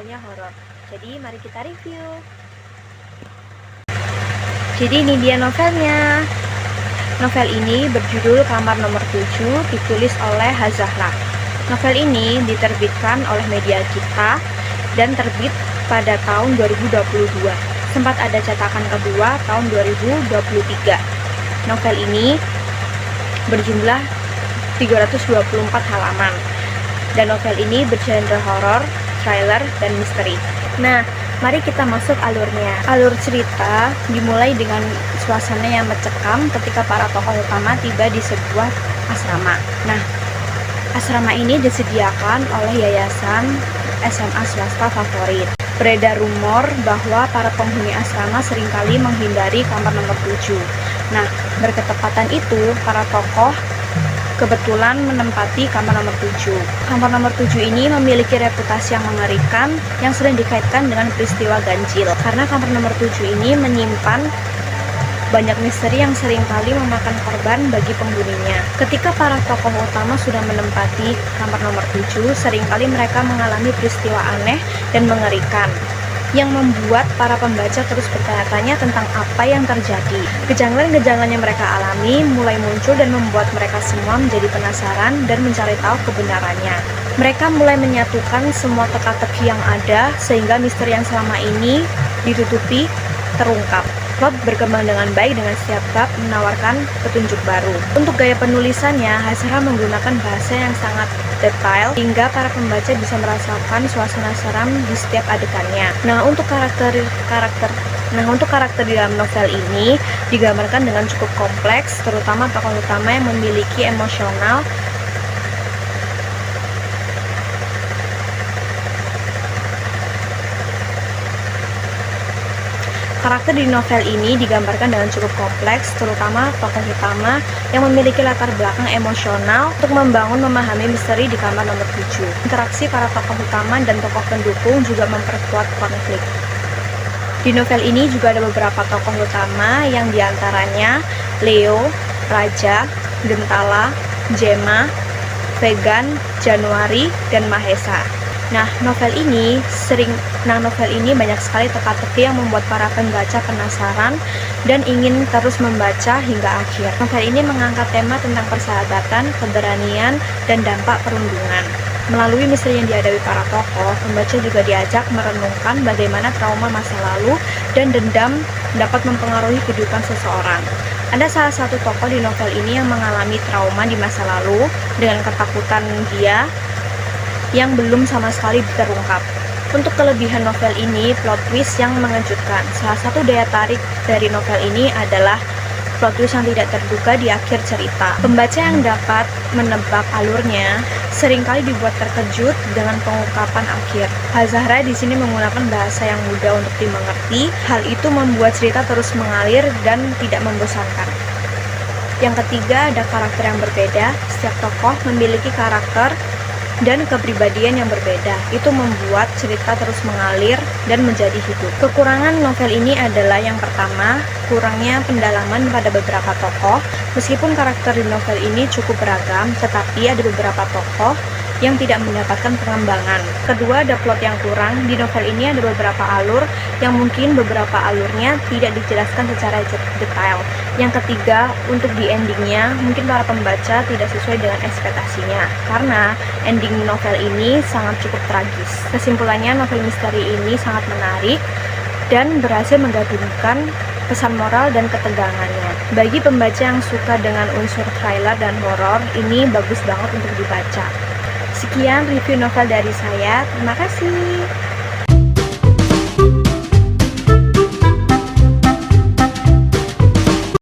novelnya horor. Jadi mari kita review. Jadi ini dia novelnya. Novel ini berjudul Kamar Nomor 7, ditulis oleh Hazahra. Novel ini diterbitkan oleh Media Kita dan terbit pada tahun 2022. Sempat ada cetakan kedua tahun 2023. Novel ini berjumlah 324 halaman. Dan novel ini bergenre horor, thriller, dan misteri. Nah, mari kita masuk alurnya. Alur cerita dimulai dengan suasana yang mencekam ketika para tokoh utama tiba di sebuah asrama. Nah, asrama ini disediakan oleh yayasan SMA swasta favorit. Beredar rumor bahwa para penghuni asrama seringkali menghindari kamar nomor 7. Nah, berketepatan itu, para tokoh kebetulan menempati kamar nomor 7. Kamar nomor 7 ini memiliki reputasi yang mengerikan yang sering dikaitkan dengan peristiwa ganjil. Karena kamar nomor 7 ini menyimpan banyak misteri yang seringkali memakan korban bagi penghuninya. Ketika para tokoh utama sudah menempati kamar nomor 7, seringkali mereka mengalami peristiwa aneh dan mengerikan yang membuat para pembaca terus bertanya-tanya tentang apa yang terjadi. Kejanggalan-kejanggalan yang mereka alami mulai muncul dan membuat mereka semua menjadi penasaran dan mencari tahu kebenarannya. Mereka mulai menyatukan semua teka-teki yang ada sehingga misteri yang selama ini ditutupi terungkap. Plot berkembang dengan baik dengan setiap bab menawarkan petunjuk baru. Untuk gaya penulisannya, Hazahra menggunakan bahasa yang sangat detail hingga para pembaca bisa merasakan suasana seram di setiap adegannya. Nah, untuk karakter di dalam novel ini digambarkan dengan cukup kompleks, terutama tokoh utama yang memiliki emosional Karakter di novel ini digambarkan dengan cukup kompleks, terutama tokoh utama yang memiliki latar belakang emosional untuk memahami misteri di kamar nomor 7. Interaksi para tokoh utama dan tokoh pendukung juga memperkuat konflik. Di novel ini juga ada beberapa tokoh utama yang diantaranya Leo, Raja, Gentala, Jema, Vegan, Januari, dan Mahesa. Nah, novel ini banyak sekali teka-teki yang membuat para pembaca penasaran dan ingin terus membaca hingga akhir. Novel ini mengangkat tema tentang persahabatan, keberanian, dan dampak perundungan. Melalui misteri yang dihadapi para tokoh, pembaca juga diajak merenungkan bagaimana trauma masa lalu dan dendam dapat mempengaruhi kehidupan seseorang. Ada salah satu tokoh di novel ini yang mengalami trauma di masa lalu dengan ketakutan dia yang belum sama sekali terungkap. Untuk kelebihan novel ini, plot twist yang mengejutkan. Salah satu daya tarik dari novel ini adalah plot twist yang tidak terduga di akhir cerita. Pembaca yang dapat menebak alurnya seringkali dibuat terkejut dengan pengungkapan akhir. Hazahra di sini menggunakan bahasa yang mudah untuk dimengerti. Hal itu membuat cerita terus mengalir dan tidak membosankan. Yang ketiga, ada karakter yang berbeda. Setiap tokoh memiliki karakter dan kepribadian yang berbeda. Itu membuat cerita terus mengalir dan menjadi hidup. Kekurangan novel ini adalah yang pertama, kurangnya pendalaman pada beberapa tokoh. Meskipun karakter di novel ini cukup beragam, tetapi ada beberapa tokoh yang tidak mendapatkan pengembangan. Kedua, ada plot yang kurang. Di novel ini ada beberapa alur yang mungkin beberapa alurnya tidak dijelaskan secara detail. Yang ketiga, untuk di endingnya mungkin para pembaca tidak sesuai dengan ekspektasinya karena ending novel ini sangat cukup tragis. Kesimpulannya, novel misteri ini sangat menarik dan berhasil menggabungkan pesan moral dan ketegangannya. Bagi pembaca yang suka dengan unsur thriller dan horor, ini bagus banget untuk dibaca. Sekian review novel dari saya. Terima kasih.